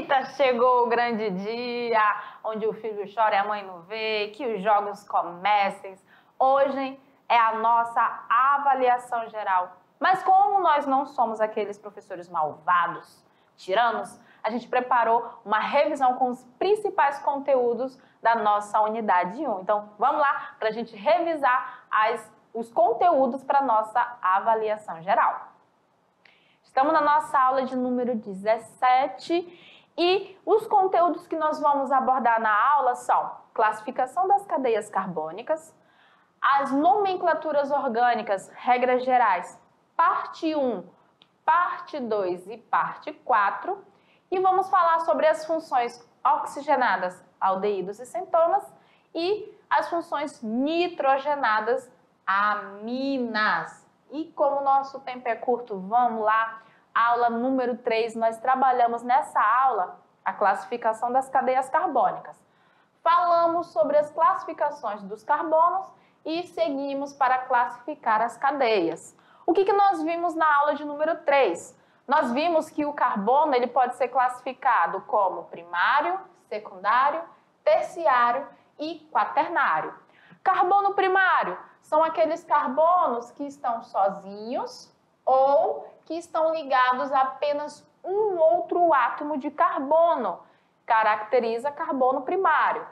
Eita, chegou o grande dia, onde o filho chora e a mãe não vê, que os jogos comecem. Hoje é a nossa avaliação geral. Mas como nós não somos aqueles professores malvados, tiranos, a gente preparou uma revisão com os principais conteúdos da nossa unidade 1. Então, vamos lá para a gente revisar os conteúdos para a nossa avaliação geral. Estamos na nossa aula de número 17 e os conteúdos que nós vamos abordar na aula são classificação das cadeias carbônicas, as nomenclaturas orgânicas, regras gerais, parte 1, parte 2 e parte 4, e vamos falar sobre as funções oxigenadas, aldeídos e cetonas, e as funções nitrogenadas, aminas. E como o nosso tempo é curto, vamos lá. Aula número 3, nós trabalhamos nessa aula a classificação das cadeias carbônicas. Falamos sobre as classificações dos carbonos e seguimos para classificar as cadeias. O que nós vimos na aula de número 3? Nós vimos que o carbono ele pode ser classificado como primário, secundário, terciário e quaternário. Carbono primário são aqueles carbonos que estão sozinhos ou que estão ligados a apenas um outro átomo de carbono. Caracteriza carbono primário.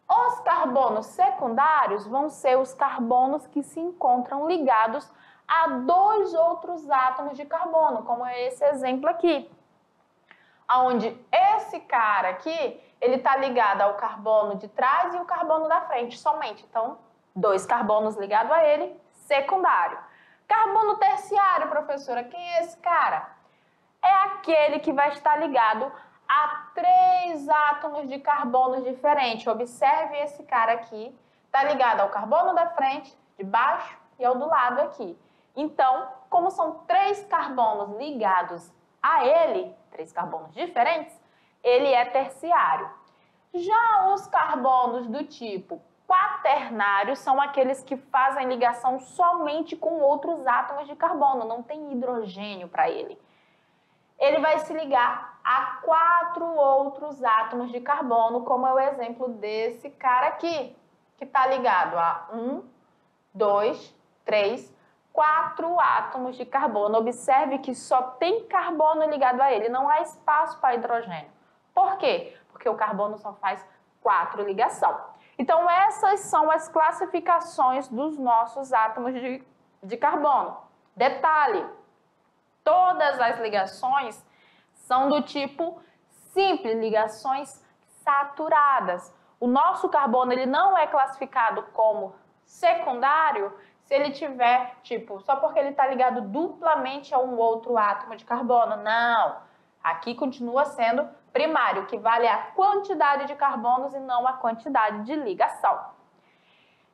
Os carbonos secundários vão ser os carbonos que se encontram ligados a dois outros átomos de carbono, como é esse exemplo aqui. Onde esse cara aqui, ele está ligado ao carbono de trás e o carbono da frente somente. Então, dois carbonos ligados a ele, secundário. Carbono terciário, professora, quem é esse cara? É aquele que vai estar ligado a três átomos de carbono diferentes. Observe esse cara aqui, está ligado ao carbono da frente, de baixo e ao do lado aqui. Então, como são três carbonos ligados a ele, três carbonos diferentes, ele é terciário. Já os carbonos do tipo quaternário são aqueles que fazem ligação somente com outros átomos de carbono, não tem hidrogênio para ele. Ele vai se ligar a 4 outros átomos de carbono, como é o exemplo desse cara aqui, que está ligado a 1, 2, 3, 4 átomos de carbono. Observe que só tem carbono ligado a ele, não há espaço para hidrogênio. Por quê? Porque o carbono só faz 4 ligações. Então, essas são as classificações dos nossos átomos de carbono. Detalhe, todas as ligações são do tipo simples, ligações saturadas. O nosso carbono ele não é classificado como secundário se ele tiver, tipo, só porque ele está ligado duplamente a um outro átomo de carbono. Não, aqui continua sendo primário, que vale a quantidade de carbonos e não a quantidade de ligação.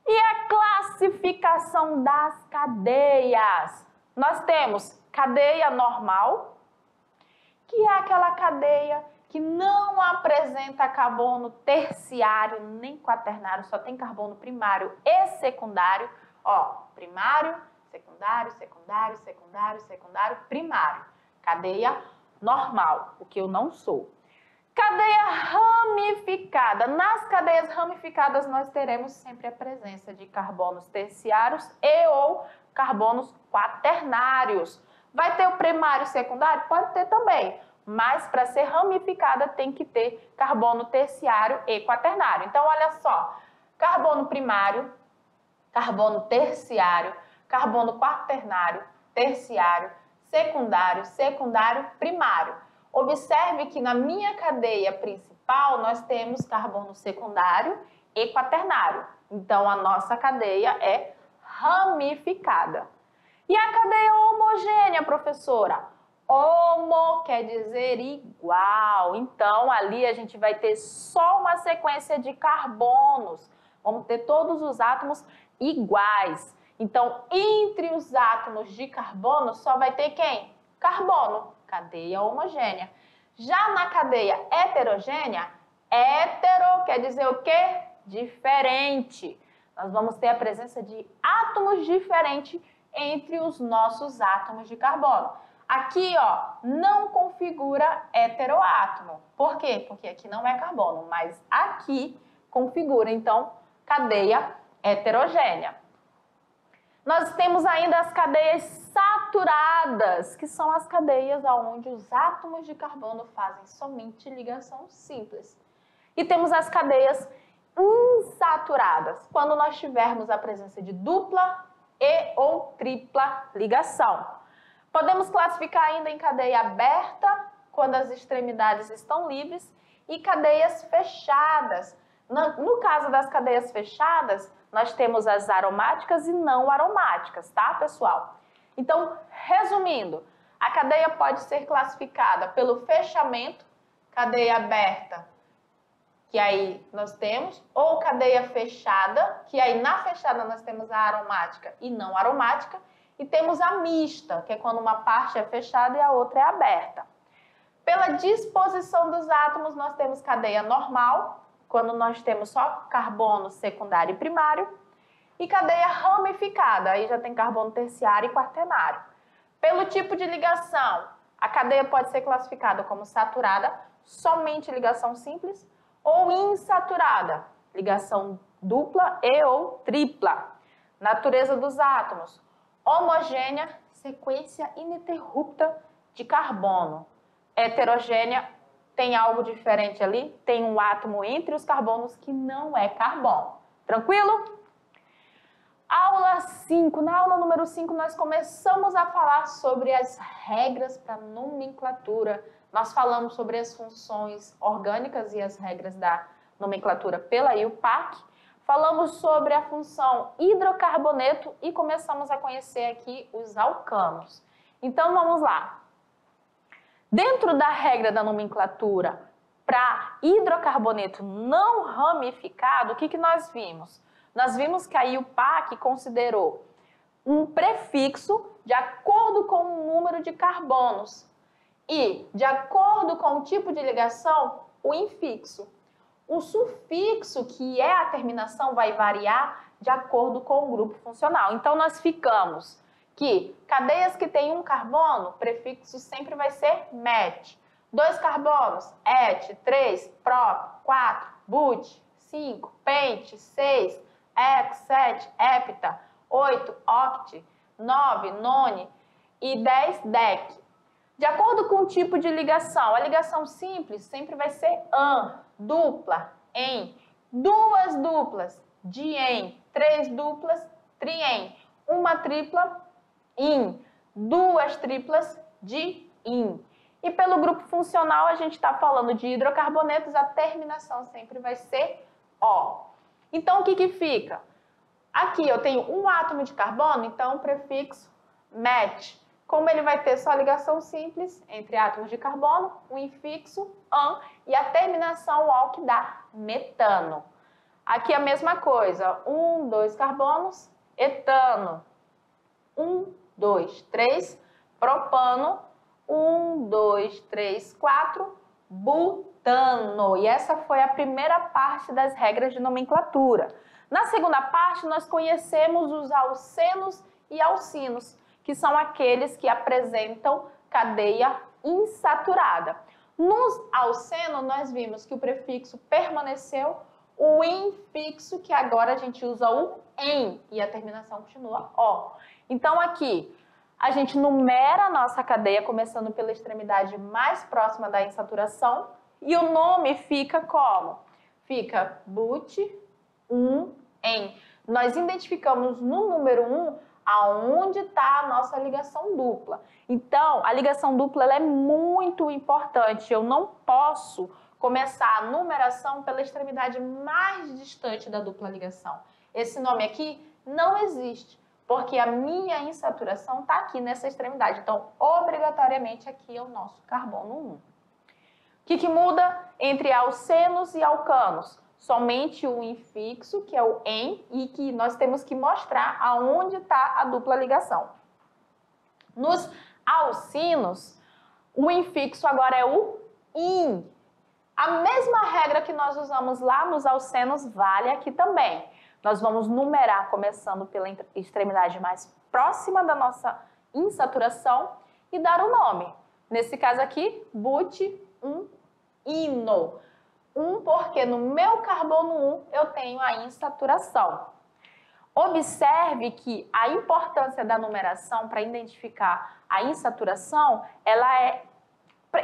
E a classificação das cadeias? Nós temos cadeia normal, que é aquela cadeia que não apresenta carbono terciário nem quaternário, só tem carbono primário e secundário. Ó, primário, secundário, secundário, secundário, secundário, primário. Cadeia normal, o que eu não sou. Cadeia ramificada. Nas cadeias ramificadas nós teremos sempre a presença de carbonos terciários e ou carbonos quaternários. Vai ter o primário e secundário? Pode ter também, mas para ser ramificada tem que ter carbono terciário e quaternário. Então, olha só, carbono primário, carbono terciário, carbono quaternário, terciário, secundário, secundário, primário. Observe que na minha cadeia principal nós temos carbono secundário e quaternário. Então, a nossa cadeia é ramificada. E a cadeia homogênea, professora? Homo quer dizer igual. Então, ali a gente vai ter só uma sequência de carbonos. Vamos ter todos os átomos iguais. Então, entre os átomos de carbono, só vai ter quem? Carbono. Cadeia homogênea. Já na cadeia heterogênea, hétero quer dizer o quê? Diferente. Nós vamos ter a presença de átomos diferentes entre os nossos átomos de carbono. Aqui, ó, não configura heteroátomo. Por quê? Porque aqui não é carbono, mas aqui configura, então, cadeia heterogênea. Nós temos ainda as cadeias saturadas, que são as cadeias onde os átomos de carbono fazem somente ligação simples. E temos as cadeias insaturadas, quando nós tivermos a presença de dupla e ou tripla ligação. Podemos classificar ainda em cadeia aberta, quando as extremidades estão livres, e cadeias fechadas. No caso das cadeias fechadas, nós temos as aromáticas e não aromáticas, tá, pessoal? Então, resumindo, a cadeia pode ser classificada pelo fechamento, cadeia aberta, que aí nós temos, ou cadeia fechada, que aí na fechada nós temos a aromática e não aromática, e temos a mista, que é quando uma parte é fechada e a outra é aberta. Pela disposição dos átomos, nós temos cadeia normal, quando nós temos só carbono secundário e primário, e cadeia ramificada, aí já tem carbono terciário e quaternário. Pelo tipo de ligação, a cadeia pode ser classificada como saturada, somente ligação simples, ou insaturada, ligação dupla e ou tripla. Natureza dos átomos, homogênea, sequência ininterrupta de carbono. Heterogênea, tem algo diferente ali, tem um átomo entre os carbonos que não é carbono. Tranquilo? Aula 5. Na aula número 5, nós começamos a falar sobre as regras para nomenclatura. Nós falamos sobre as funções orgânicas e as regras da nomenclatura pela IUPAC. Falamos sobre a função hidrocarboneto e começamos a conhecer aqui os alcanos. Então, vamos lá. Dentro da regra da nomenclatura para hidrocarboneto não ramificado, o que nós vimos? Nós vimos que a IUPAC considerou um prefixo de acordo com o número de carbonos e, de acordo com o tipo de ligação, o infixo. O sufixo, que é a terminação, vai variar de acordo com o grupo funcional. Então, nós ficamos que cadeias que têm um carbono, prefixo sempre vai ser met. 2 carbonos, et. 3, prop. 4, but. 5, pent. 6, hex. 7, hepta. 8, oct. 9, none. E 10, dec. De acordo com o tipo de ligação, a ligação simples sempre vai ser an, dupla, en. 2 duplas, dien. 3 duplas, trien. 1 tripla, in, 2 triplas de in. E pelo grupo funcional, a gente está falando de hidrocarbonetos, a terminação sempre vai ser O. Então, o que fica? Aqui eu tenho um átomo de carbono, então o prefixo met. Como ele vai ter só ligação simples entre átomos de carbono, o infixo an e a terminação O, que dá metano. Aqui a mesma coisa, 1, 2 carbonos, etano. 1, 2, 3, propano, 1, 2, 3, 4, butano. E essa foi a primeira parte das regras de nomenclatura. Na segunda parte, nós conhecemos os alcenos e alcinos, que são aqueles que apresentam cadeia insaturada. Nos alcenos, nós vimos que o prefixo permaneceu, o infixo, que agora a gente usa o em, e a terminação continua O. Então, aqui, a gente numera a nossa cadeia, começando pela extremidade mais próxima da insaturação, e o nome fica como? Fica but, en. Nós identificamos no número 1 aonde está a nossa ligação dupla. Então, a ligação dupla ela é muito importante. Eu não posso começar a numeração pela extremidade mais distante da dupla ligação. Esse nome aqui não existe, porque a minha insaturação está aqui nessa extremidade. Então, obrigatoriamente, aqui é o nosso carbono 1. O que muda entre alcenos e alcanos? Somente o infixo, que é o en, e que nós temos que mostrar aonde está a dupla ligação. Nos alcinos, o infixo agora é o in. A mesma regra que nós usamos lá nos alcenos vale aqui também. Nós vamos numerar começando pela extremidade mais próxima da nossa insaturação e dar o nome. Nesse caso aqui, but-1-ino. Porque no meu carbono 1 eu tenho a insaturação. Observe que a importância da numeração para identificar a insaturação, ela é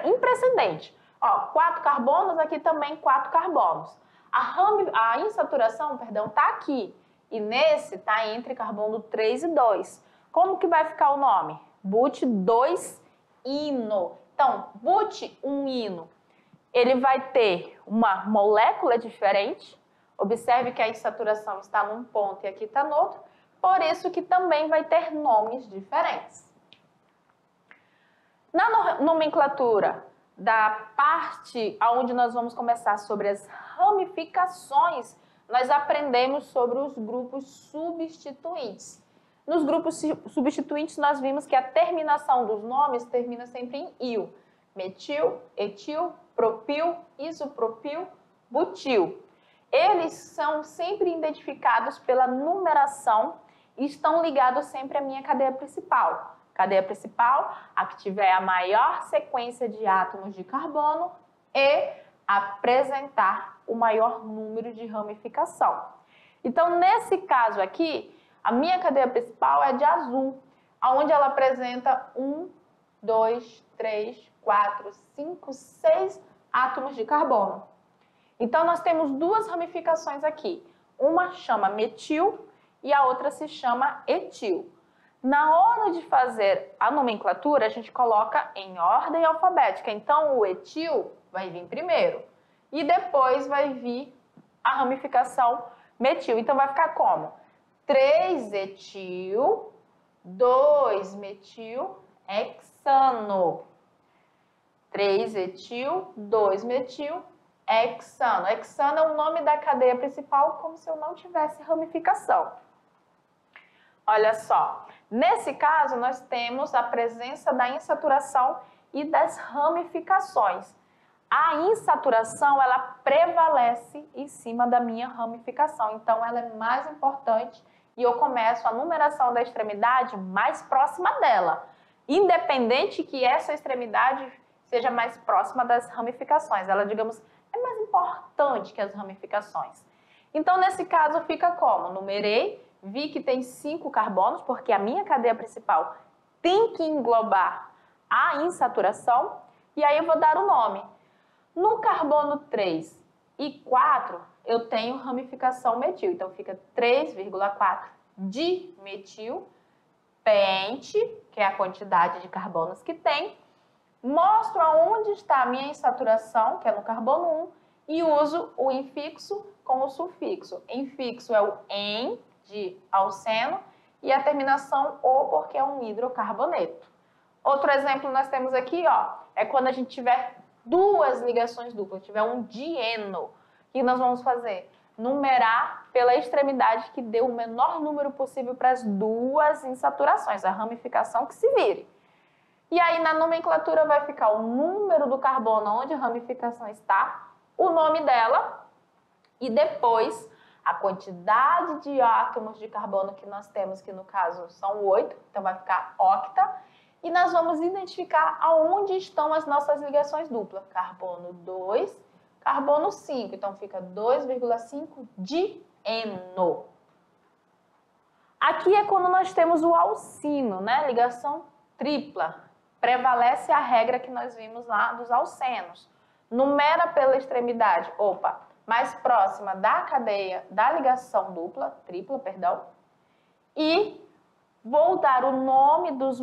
imprecedente. Ó, 4 carbonos, aqui também 4 carbonos. A insaturação, perdão, está aqui. E nesse está entre carbono 3 e 2. Como que vai ficar o nome? but-2-ino. Então, but-1-ino. Ele vai ter uma molécula diferente. Observe que a insaturação está num ponto e aqui está no outro. Por isso que também vai ter nomes diferentes. Na nomenclatura da parte onde nós vamos começar sobre as ramificações, nós aprendemos sobre os grupos substituintes. Nos grupos substituintes, nós vimos que a terminação dos nomes termina sempre em -il. Metil, etil, propil, isopropil, butil. Eles são sempre identificados pela numeração e estão ligados sempre à minha cadeia principal. Cadeia principal, a que tiver a maior sequência de átomos de carbono e apresentar o maior número de ramificação. Então, nesse caso aqui, a minha cadeia principal é de azul, onde ela apresenta 1, 2, 3, 4, 5, 6 átomos de carbono. Então, nós temos duas ramificações aqui. Uma chama metil e a outra se chama etil. Na hora de fazer a nomenclatura, a gente coloca em ordem alfabética. Então, o etil vai vir primeiro e depois vai vir a ramificação metil. Então, vai ficar como? 3-etil, 2-metil-hexano. 3-etil, 2-metil-hexano. Hexano é o nome da cadeia principal, como se eu não tivesse ramificação. Olha só, nesse caso nós temos a presença da insaturação e das ramificações. A insaturação, ela prevalece em cima da minha ramificação, então ela é mais importante e eu começo a numeração da extremidade mais próxima dela, independente que essa extremidade seja mais próxima das ramificações. Ela, digamos, é mais importante que as ramificações. Então, nesse caso, fica como? Numerei, vi que tem 5 carbonos, porque a minha cadeia principal tem que englobar a insaturação, e aí eu vou dar o nome. No carbono 3 e 4, eu tenho ramificação metil, então fica 3,4 dimetil, pente, que é a quantidade de carbonos que tem, mostro aonde está a minha insaturação, que é no carbono 1, e uso o infixo com o sufixo. Infixo é o "en", de alceno, e a terminação "o", porque é um hidrocarboneto. Outro exemplo nós temos aqui, ó, é quando a gente tiver duas ligações duplas, tiver um dieno. O que nós vamos fazer? Numerar pela extremidade que dê o menor número possível para as duas insaturações, a ramificação que se vire. E aí na nomenclatura vai ficar o número do carbono onde a ramificação está, o nome dela e depois a quantidade de átomos de carbono que nós temos, que no caso são 8, então vai ficar octa. E nós vamos identificar aonde estão as nossas ligações duplas. Carbono 2, carbono 5. Então, fica 2,5 dieno. Aqui é quando nós temos o alcino, né? Ligação tripla. Prevalece a regra que nós vimos lá dos alcenos. Numera pela extremidade, mais próxima da cadeia da ligação tripla, perdão. E vou dar o nome das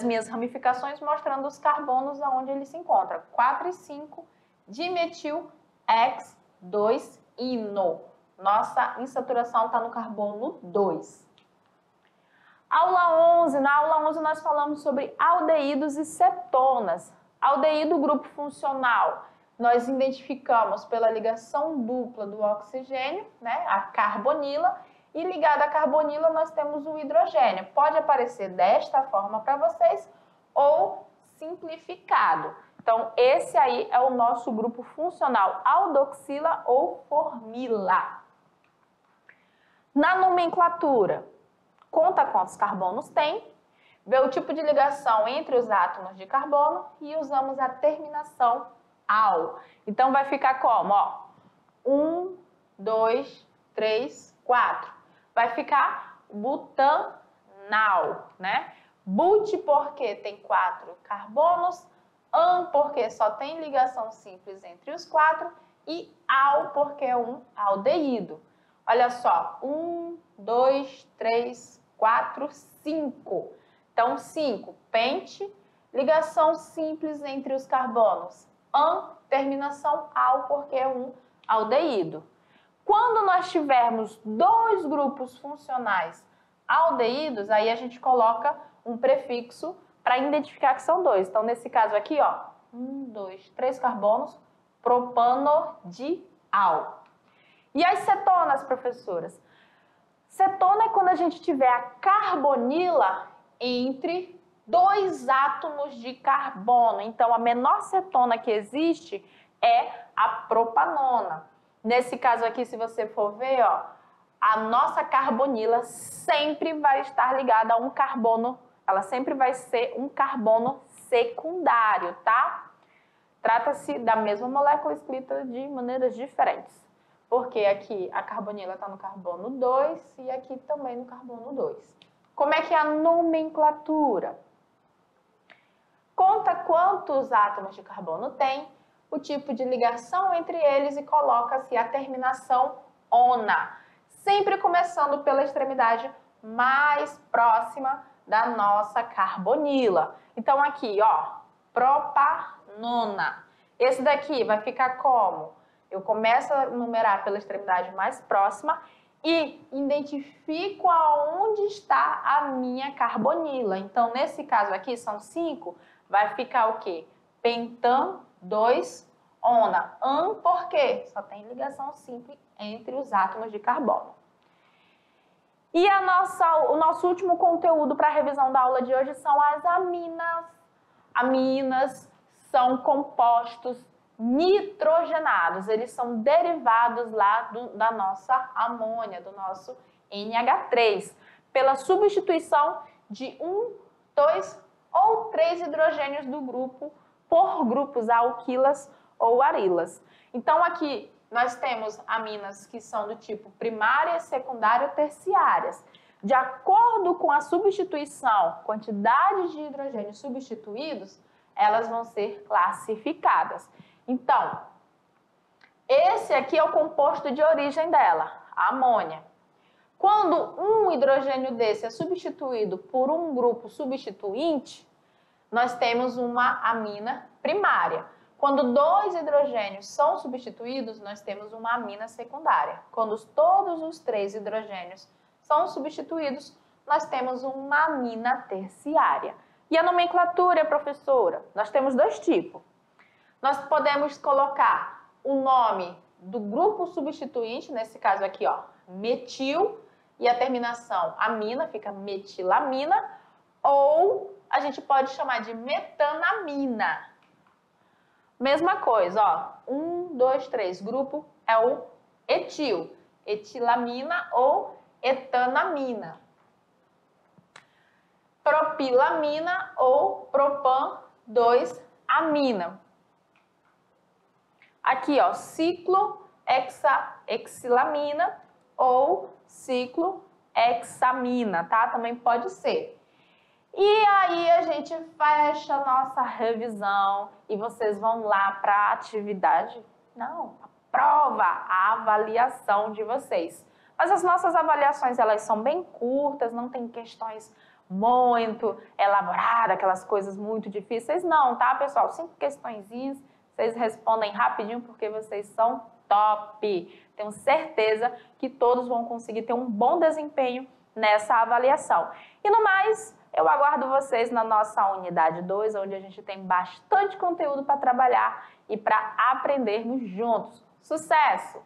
minhas ramificações, mostrando os carbonos aonde ele se encontra. 4 e 5, dimetil, X2-ino. Nossa insaturação está no carbono 2. Aula 11. Na aula 11 nós falamos sobre aldeídos e cetonas. Aldeído, grupo funcional. Nós identificamos pela ligação dupla do oxigênio, né, a carbonila, e ligada à carbonila nós temos o hidrogênio. Pode aparecer desta forma para vocês ou simplificado. Então, esse aí é o nosso grupo funcional, aldoxila ou formila. Na nomenclatura, conta quantos carbonos tem, ver o tipo de ligação entre os átomos de carbono e usamos a terminação -al. Então, vai ficar como? Ó, 1, 2, 3, 4. Vai ficar butanal, né? But porque tem 4 carbonos, an porque só tem ligação simples entre os 4 e al porque é um aldeído. Olha só, 1, 2, 3, 4, 5. Então, 5, pente, ligação simples entre os carbonos, an, terminação al porque é um aldeído. Quando nós tivermos 2 grupos funcionais aldeídos, aí a gente coloca um prefixo para identificar que são 2. Então, nesse caso aqui, ó, 1, 2, 3 carbonos, propanodial. E as cetonas, professoras? Cetona é quando a gente tiver a carbonila entre 2 átomos de carbono. Então, a menor cetona que existe é a propanona. Nesse caso aqui, se você for ver, ó, a nossa carbonila sempre vai estar ligada a um carbono, ela sempre vai ser um carbono secundário, tá? Trata-se da mesma molécula escrita de maneiras diferentes. Porque aqui a carbonila está no carbono 2 e aqui também no carbono 2. Como é que é a nomenclatura? Conta quantos átomos de carbono tem, o tipo de ligação entre eles e coloca-se a terminação -ona. Sempre começando pela extremidade mais próxima da nossa carbonila. Então aqui, ó, propanona. Esse daqui vai ficar como? Eu começo a numerar pela extremidade mais próxima e identifico aonde está a minha carbonila. Então, nesse caso aqui, são 5, vai ficar o quê? Pentan 2 ona. An por quê? Só tem ligação simples entre os átomos de carbono. E o nosso último conteúdo para a revisão da aula de hoje são as aminas. Aminas são compostos nitrogenados, eles são derivados lá da nossa amônia, do nosso NH3, pela substituição de 1, 2 ou 3 hidrogênios do grupo por grupos alquilas ou arilas. Então aqui nós temos aminas que são do tipo primárias, secundárias, terciárias. De acordo com a substituição, quantidade de hidrogênios substituídos, elas vão ser classificadas. Então, esse aqui é o composto de origem dela, a amônia. Quando um hidrogênio desse é substituído por um grupo substituinte, nós temos uma amina primária. Quando 2 hidrogênios são substituídos, nós temos uma amina secundária. Quando todos os 3 hidrogênios são substituídos, nós temos uma amina terciária. E a nomenclatura, professora? Nós temos 2 tipos. Nós podemos colocar o nome do grupo substituinte, nesse caso aqui, ó, metil, e a terminação amina, fica metilamina, ou a gente pode chamar de metanamina. Mesma coisa, ó, 1, 2, 3, grupo é o etil, etilamina ou etanamina. Propilamina ou propan 2-amina. Aqui, ó, ciclohexaxilamina ou ciclohexamina, tá? Também pode ser. E aí a gente fecha a nossa revisão e vocês vão lá para a atividade, não, a prova, a avaliação de vocês. Mas as nossas avaliações, elas são bem curtas, não tem questões muito elaboradas, aquelas coisas muito difíceis, não, tá, pessoal? 5 questõezinhas, vocês respondem rapidinho porque vocês são top. Tenho certeza que todos vão conseguir ter um bom desempenho nessa avaliação. E no mais, eu aguardo vocês na nossa unidade 2, onde a gente tem bastante conteúdo para trabalhar e para aprendermos juntos. Sucesso!